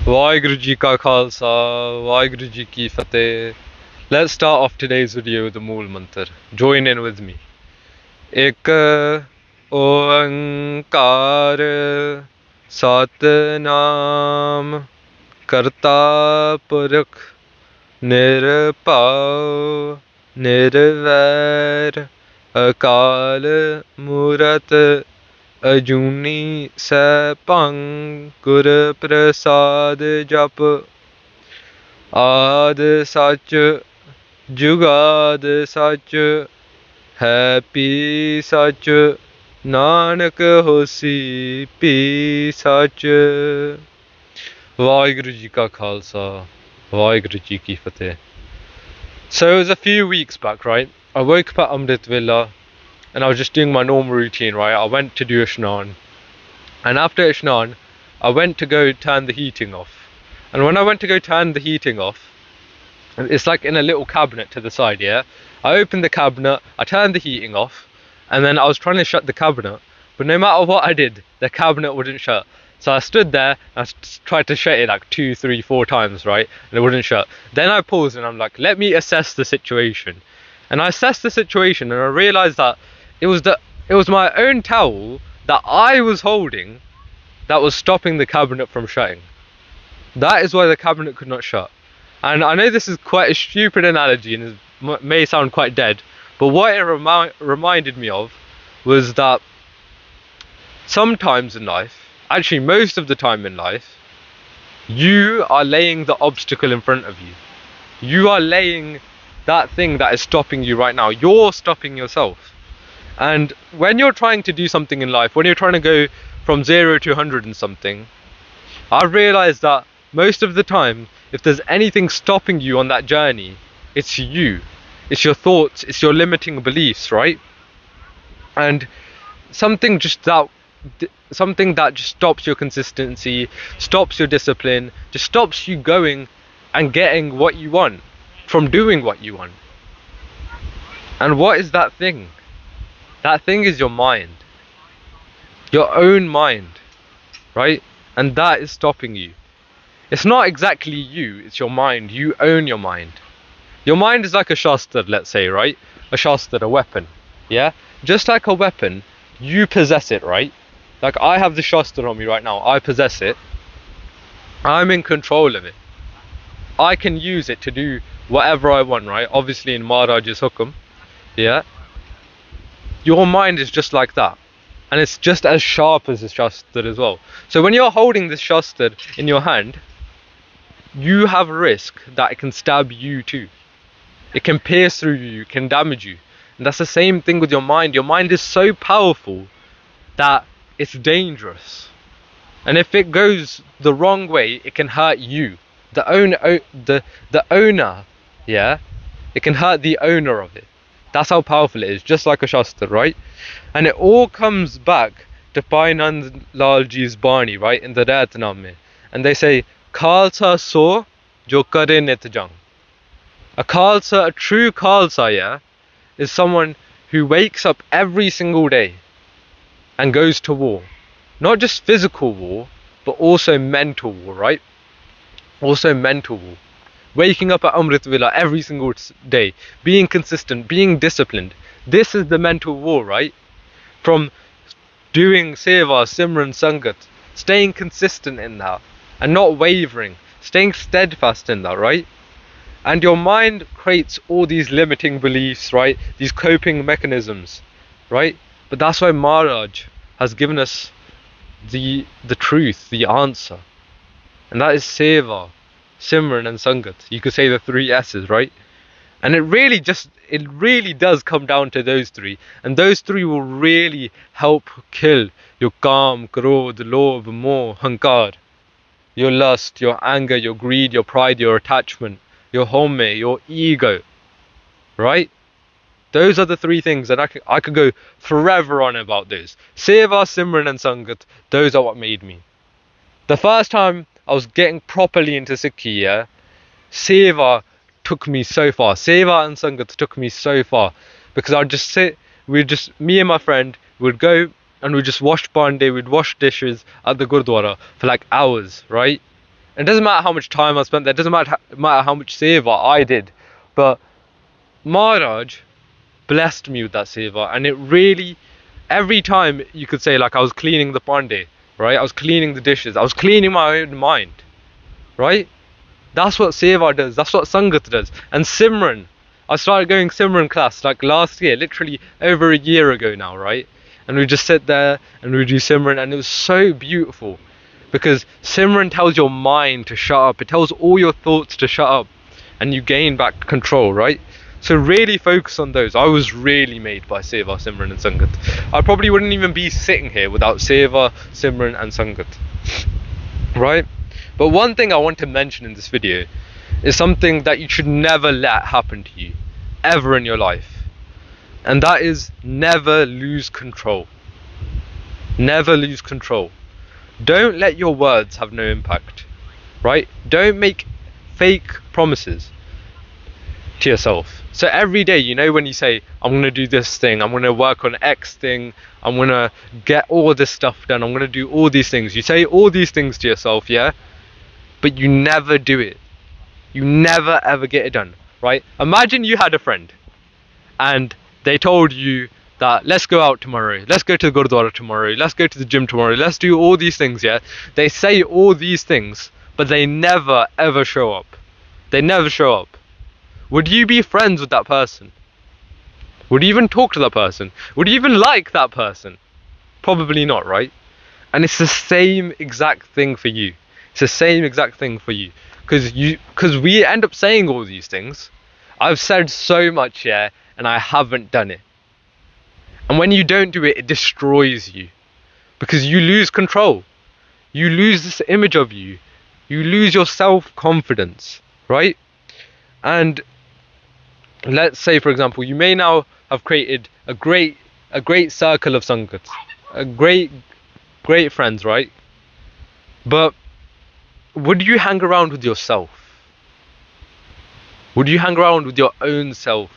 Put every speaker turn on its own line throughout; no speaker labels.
Vaheguru Ji Ka Khalsa, Vaheguru Ji Ki Fateh. Let's start off today's video with the Mool Mantra. Join in with me. Ek Oankar Satnam Karta Purakh Nirpau Nirvair Akal Murat Ajuni Sapang Gur Prasad Jap Ad Sach Jugad Sach Happy Sach Nanak Hosi Pi Sach. Vaheguru Ji Ka Khalsa, Vaheguru Ji Ki Fateh. So it was a few weeks back, right? I woke up at Amrit Villa and I was just doing my normal routine, right? I went to do Ishnan, and after Ishnan I went to go turn the heating off. And when I went to go turn the heating off, it's like in a little cabinet to the side, yeah? I opened the cabinet, I turned the heating off, and then I was trying to shut the cabinet, but no matter what I did, the cabinet wouldn't shut. So I stood there and I tried to shut it like 2, 3, 4 times, right? And it wouldn't shut. Then I paused and I'm like, let me assess the situation. And I assessed the situation and I realized that it was my own towel that I was holding that was stopping the cabinet from shutting. That is why the cabinet could not shut. And I know this is quite a stupid analogy and it may sound quite dead, but what it reminded me of was that sometimes in life, actually most of the time in life, you are laying the obstacle in front of you. You are laying that thing that is stopping you right now. You're stopping yourself. And when you're trying to do something in life, when you're trying to go from 0 to 100 and something, I've realized that most of the time, if there's anything stopping you on that journey, it's you. It's your thoughts, it's your limiting beliefs, right? And something that just stops your consistency, stops your discipline, just stops you going and getting what you want, from doing what you want. And what is that thing? That thing is your mind. Your own mind, right? And that is stopping you. It's not exactly you, it's your mind. You own your mind. Your mind is like a shastra, let's say, right? A shastra, a weapon, yeah? Just like a weapon, you possess it, right? Like I have the shastra on me right now, I possess it. I'm in control of it. I can use it to do whatever I want, right? Obviously in Maharaj's hukum, yeah? Your mind is just like that. And it's just as sharp as the shastra as well. So when you're holding this shastra in your hand, you have a risk that it can stab you too. It can pierce through you, it can damage you. And that's the same thing with your mind. Your mind is so powerful that it's dangerous. And if it goes the wrong way, it can hurt you. The owner, yeah? It can hurt the owner of it. That's how powerful it is, just like a shastra, right? And it all comes back to Pai Nand Lal Ji's Bani, right? In the Ratname. And they say, Khalsa so jo kare nit jang. A Khalsa, a true Khalsa, yeah, is someone who wakes up every single day and goes to war. Not just physical war, but also mental war, right? Also mental war. Waking up at Amrit Villa every single day, being consistent, being disciplined. This is the mental war, right? From doing seva, simran, sangat, staying consistent in that and not wavering, staying steadfast in that, right? And your mind creates all these limiting beliefs, right? These coping mechanisms, right? But that's why Maharaj has given us the truth, the answer. And that is seva, simran and sangat. You could say the 3 S's, right? And it really does come down to those 3. And those 3 will really help kill your kaam, krodh, lobh, moh, hankar. Your lust, your anger, your greed, your pride, your attachment, your home, your ego. Right? Those are the 3 things, and I could go forever on about those. Seva, simran and sangat, those are what made me. The first time I was getting properly into Sikhi, yeah, seva took me so far. Seva and sangat took me so far. Because I'd just sit, me and my friend would go and we'd just wash bande, we'd wash dishes at the Gurdwara for like hours, right? It doesn't matter how much time I spent there, it doesn't matter how much seva I did, but Maharaj blessed me with that seva, and it really, every time you could say, like, I was cleaning the pande, right? I was cleaning the dishes, I was cleaning my own mind, right? That's what seva does, that's what Sangat does. And Simran, I started going Simran class like last year, literally over a year ago now, right? And we just sit there and we do Simran, and it was so beautiful because Simran tells your mind to shut up, it tells all your thoughts to shut up, and you gain back control, right? So really focus on those. I was really made by Seva, Simran and Sangat. I probably wouldn't even be sitting here without Seva, Simran and Sangat, right? But one thing I want to mention in this video is something that you should never let happen to you, ever in your life. And that is never lose control. Never lose control. Don't let your words have no impact, right? Don't make fake promises to yourself. So every day, you know, when you say, I'm going to do this thing, I'm going to work on X thing, I'm going to get all this stuff done, I'm going to do all these things. You say all these things to yourself, yeah? But you never do it. You never ever get it done, right? Imagine you had a friend and they told you that let's go out tomorrow, let's go to the Gurdwara tomorrow, let's go to the gym tomorrow, let's do all these things, yeah? They say all these things, but they never ever show up. They never show up. Would you be friends with that person? Would you even talk to that person? Would you even like that person? Probably not, right? And it's the same exact thing for you. It's the same exact thing for you. Because we end up saying all these things. I've said so much, yeah, and I haven't done it. And when you don't do it, it destroys you. Because you lose control. You lose this image of you. You lose your self-confidence, right? And let's say, for example, you may now have created a great circle of Sangats, a great friends, right? But would you hang around with yourself? Would you hang around with your own self?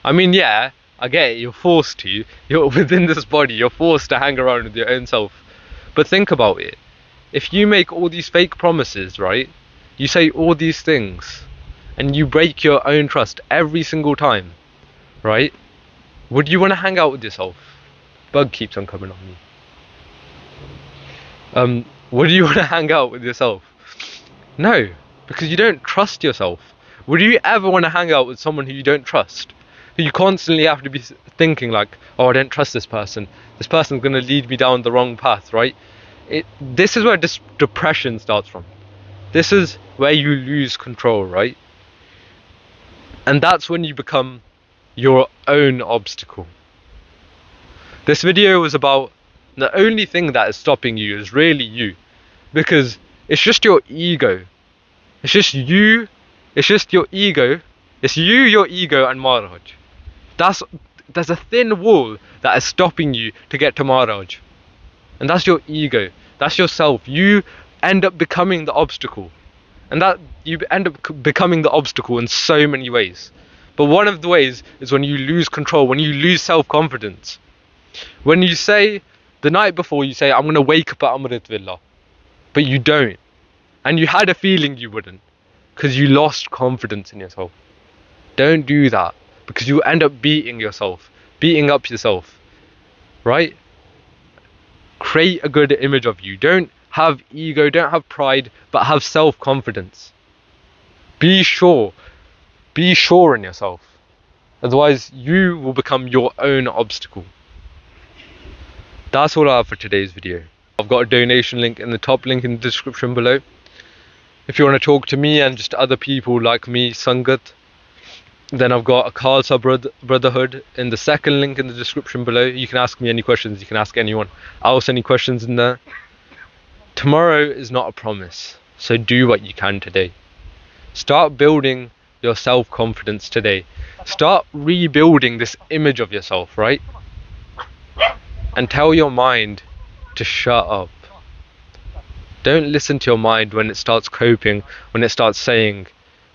I mean, yeah, I get it, you're forced to. You're within this body, you're forced to hang around with your own self. But think about it. If you make all these fake promises, right? You say all these things, and you break your own trust every single time, right? Would you want to hang out with yourself? Bug keeps on coming on me. Would you want to hang out with yourself? No, because you don't trust yourself. Would you ever want to hang out with someone who you don't trust? Who you constantly have to be thinking like, oh, I don't trust this person. This person's going to lead me down the wrong path, right? This is where depression starts from. This is where you lose control, right? And that's when you become your own obstacle. This video was about the only thing that is stopping you is really you. Because it's just your ego. It's just you. It's just your ego. It's you, your ego, and Maharaj. There's a thin wall that is stopping you to get to Maharaj. And that's your ego. That's yourself. You end up becoming the obstacle. And that you end up becoming the obstacle in so many ways. But one of the ways is when you lose control, when you lose self-confidence. When you say, the night before you say, I'm going to wake up at Amrit Villa. But you don't. And you had a feeling you wouldn't. Because you lost confidence in yourself. Don't do that. Because you end up beating yourself. Beating up yourself. Right? Create a good image of you. Don't have ego, don't have pride, but have self-confidence. Be sure. Be sure in yourself. Otherwise, you will become your own obstacle. That's all I have for today's video. I've got a donation link in the top link in the description below. If you want to talk to me and just other people like me, Sangat, then I've got a Khalsa Brotherhood in the second link in the description below. You can ask me any questions, you can ask anyone else any questions in there. Tomorrow is not a promise, so do what you can today. Start building your self-confidence today. Start rebuilding this image of yourself, right? And tell your mind to shut up. Don't listen to your mind when it starts coping, when it starts saying,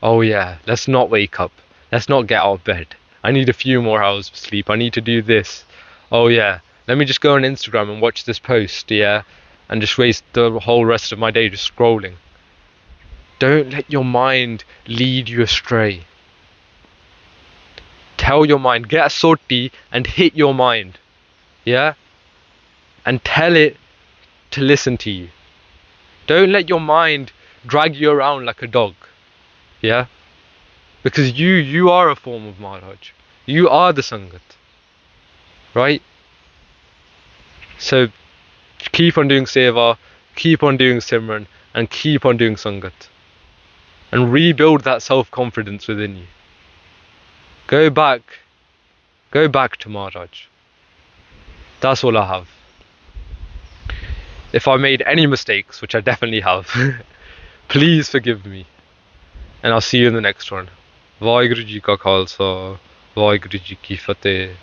oh yeah, let's not wake up. Let's not get out of bed. I need a few more hours of sleep. I need to do this. Oh yeah, let me just go on Instagram and watch this post, yeah? And just waste the whole rest of my day just scrolling. Don't let your mind lead you astray. Tell your mind, get a soti and hit your mind. Yeah? And tell it to listen to you. Don't let your mind drag you around like a dog. Yeah? Because you are a form of Maharaj. You are the Sangat. Right? So keep on doing Seva, keep on doing Simran, and keep on doing Sangat. And rebuild that self-confidence within you. Go back to Maharaj. That's all I have. If I made any mistakes, which I definitely have, please forgive me. And I'll see you in the next one. Vaheguru Ji Ka Khalsa, Vaheguru Ji Ki Fateh.